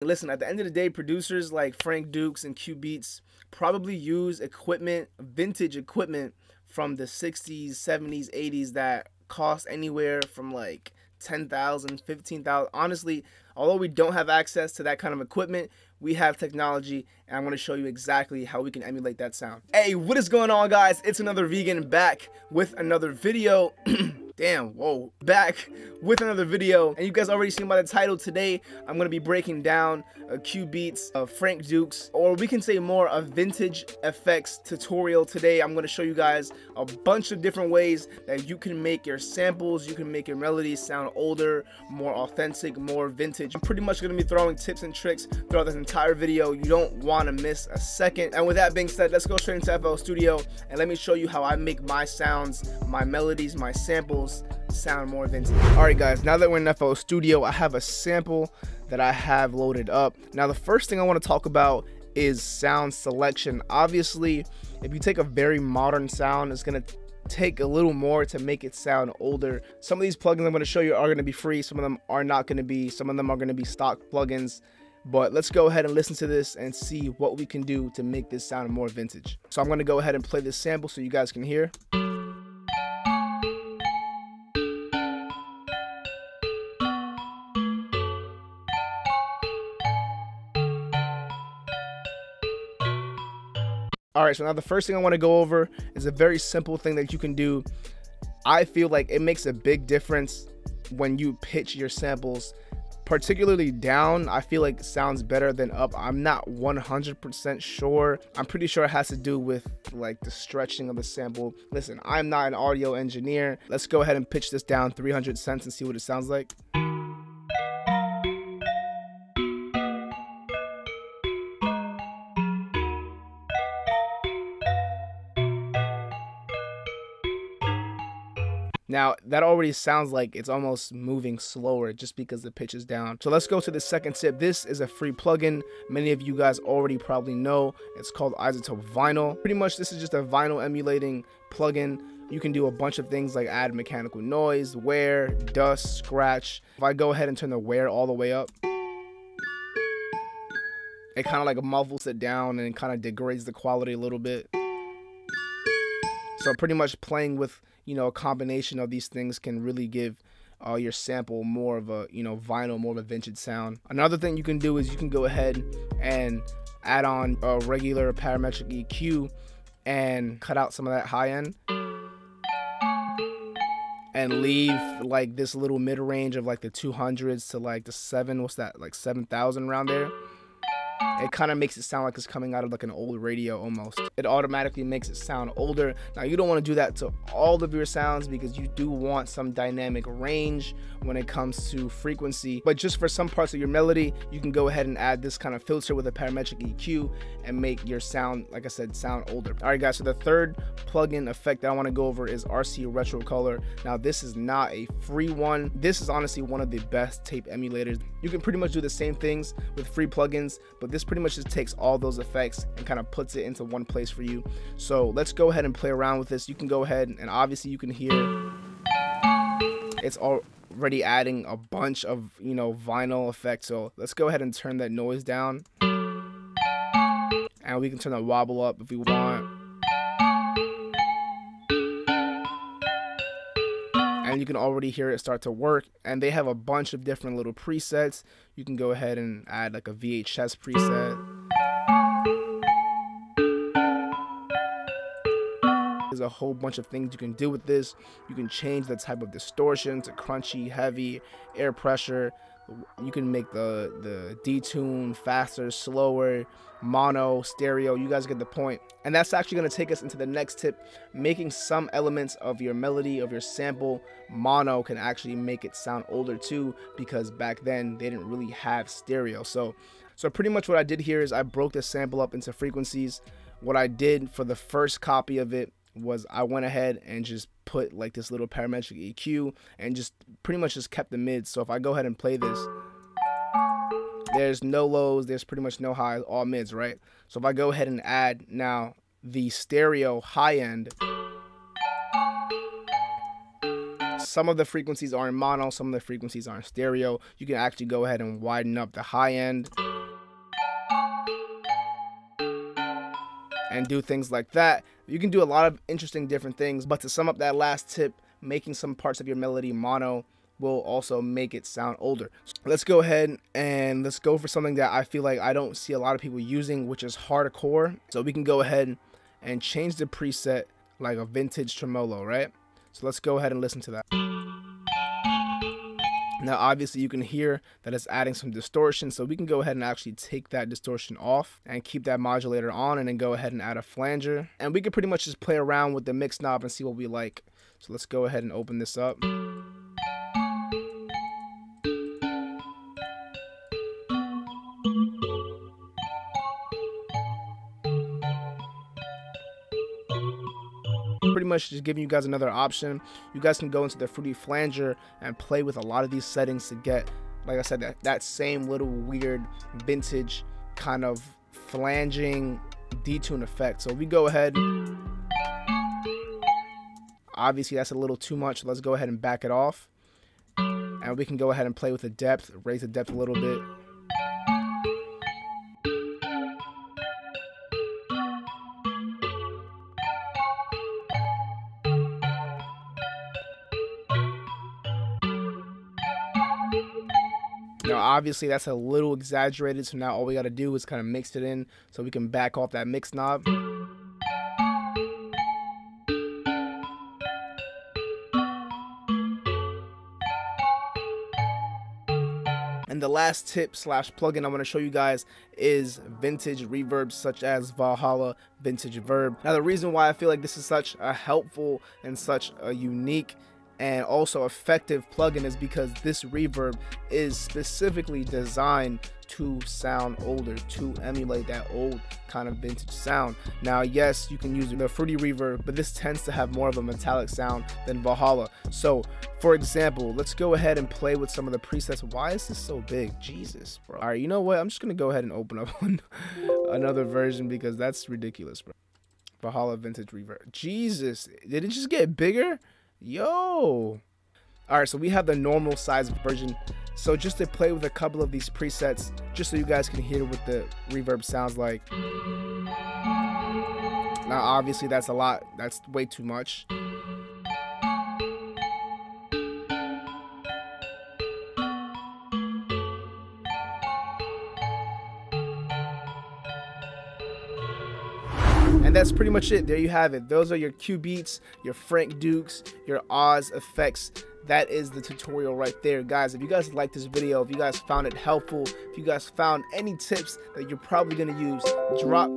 Listen, at the end of the day, producers like Frank Dukes and Cubeatz probably use equipment, vintage equipment from the 60s, 70s, 80s that cost anywhere from like 10,000, 15,000. Honestly, although we don't have access to that kind of equipment, we have technology, and I'm going to show you exactly how we can emulate that sound. Hey, what is going on, guys? It's Another Vegan back with another video. Damn, whoa, back with another video, and you guys already seen by the title. Today I'm going to be breaking down a Cubeatz, a Frank Dukes, or we can say more a vintage effects tutorial. Today I'm going to show you guys a bunch of different ways that you can make your samples, you can make your melodies sound older, more authentic, more vintage. I'm pretty much going to be throwing tips and tricks throughout this entire video. You don't want to miss a second. And with that being said, let's go straight into FL Studio and let me show you how I make my sounds, my melodies, my samples sound more vintage. Alright guys, now that we're in FL Studio, I have a sample that I have loaded up. Now the first thing I want to talk about is sound selection. Obviously, if you take a very modern sound, it's going to take a little more to make it sound older. Some of these plugins I'm going to show you are going to be free, some of them are not going to be, some of them are going to be stock plugins. But let's go ahead and listen to this and see what we can do to make this sound more vintage. So I'm going to go ahead and play this sample so you guys can hear. Alright, so now the first thing I want to go over is a very simple thing that you can do. I feel like it makes a big difference when you pitch your samples, particularly down. I feel like it sounds better than up. I'm not 100% sure. I'm pretty sure it has to do with like the stretching of the sample. Listen, I'm not an audio engineer. Let's go ahead and pitch this down 300 cents and see what it sounds like. Now, that already sounds like it's almost moving slower just because the pitch is down. So let's go to the second tip. This is a free plugin. Many of you guys already probably know. It's called Isotope Vinyl. Pretty much this is just a vinyl emulating plugin. You can do a bunch of things like add mechanical noise, wear, dust, scratch. If I go ahead and turn the wear all the way up, it kind of like muffles it down and kind of degrades the quality a little bit. So pretty much playing with, you know, a combination of these things can really give your sample more of a, you know, vinyl, more of a vintage sound. Another thing you can do is you can go ahead and add on a regular parametric EQ and cut out some of that high end and leave like this little mid range of like the 200s to like the what's that, like 7,000 around there. It kind of makes it sound like it's coming out of like an old radio almost. It automatically makes it sound older. Now you don't want to do that to all of your sounds because you do want some dynamic range when it comes to frequency. But just for some parts of your melody, you can go ahead and add this kind of filter with a parametric EQ and make your sound, like I said, sound older. Alright guys, so the third plugin effect that I want to go over is RC Retro Color. Now this is not a free one. This is honestly one of the best tape emulators. You can pretty much do the same things with free plugins, but this pretty much just takes all those effects and kind of puts it into one place for you. So let's go ahead and play around with this. You can go ahead and obviously you can hear it's already adding a bunch of, you know, vinyl effects. So let's go ahead and turn that noise down, and we can turn the wobble up if we want. And you can already hear it start to work, and they have a bunch of different little presets. You can go ahead and add like a VHS preset. There's a whole bunch of things you can do with this. You can change the type of distortion to crunchy, heavy, air pressure. You can make the detune faster, slower, mono, stereo. You guys get the point. And that's actually going to take us into the next tip. Making some elements of your melody, of your sample, mono can actually make it sound older too, because back then they didn't really have stereo. So pretty much what I did here is I broke the sample up into frequencies. What I did for the first copy of it was I went ahead and just put like this little parametric EQ and just pretty much just kept the mids. So if I go ahead and play this, there's no lows, there's pretty much no highs, all mids, right? So if I go ahead and add now the stereo high end, some of the frequencies are in mono, some of the frequencies are in stereo. You can actually go ahead and widen up the high end and do things like that. You can do a lot of interesting different things, but to sum up that last tip, making some parts of your melody mono will also make it sound older. So let's go ahead and let's go for something that I feel like I don't see a lot of people using, which is hardcore. So we can go ahead and change the preset like a vintage tremolo, right? So let's go ahead and listen to that. Now obviously you can hear that it's adding some distortion, so we can go ahead and actually take that distortion off and keep that modulator on, and then go ahead and add a flanger, and we can pretty much just play around with the mix knob and see what we like. So let's go ahead and open this up. Pretty much just giving you guys another option. You guys can go into the Fruity Flanger and play with a lot of these settings to get, like I said, that same little weird vintage kind of flanging detune effect. So we go ahead, obviously that's a little too much, let's go ahead and back it off, and we can go ahead and play with the depth, raise the depth a little bit. Now obviously that's a little exaggerated, so now all we got to do is kind of mix it in, so we can back off that mix knob. And the last tip slash plugin I want to show you guys is vintage reverbs such as Valhalla Vintage Verb. Now the reason why I feel like this is such a helpful and such a unique and also effective plugin is because this reverb is specifically designed to sound older, to emulate that old kind of vintage sound. Now yes, you can use the Fruity reverb, but this tends to have more of a metallic sound than Valhalla. So for example, let's go ahead and play with some of the presets. Why is this so big? Jesus, bro. All right, you know what, I'm just gonna go ahead and open up another version because that's ridiculous, bro. Valhalla Vintage Reverb. Jesus, did it just get bigger? Yo. All right, so we have the normal size version. So just to play with a couple of these presets, just so you guys can hear what the reverb sounds like. Now obviously that's a lot, that's way too much. And that's pretty much it. There you have it. Those are your Cubeatz, your Frank Dukes, your Oz effects. That is the tutorial right there, guys. If you guys liked this video, if you guys found it helpful, if you guys found any tips that you're probably gonna use, drop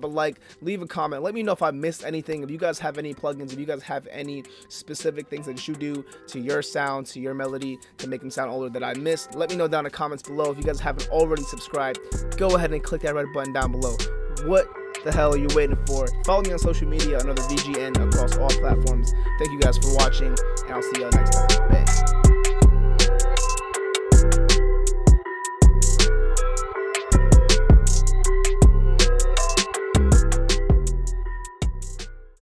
a like, leave a comment, let me know if I missed anything. If you guys have any plugins, if you guys have any specific things that you do to your sound, to your melody, to make them sound older that I missed, let me know down in the comments below. If you guys haven't already subscribed, go ahead and click that red button down below. What the hell are you waiting for? Follow me on social media, AnotherVGN, across all platforms. Thank you guys for watching, and I'll see y'all next time. Bye.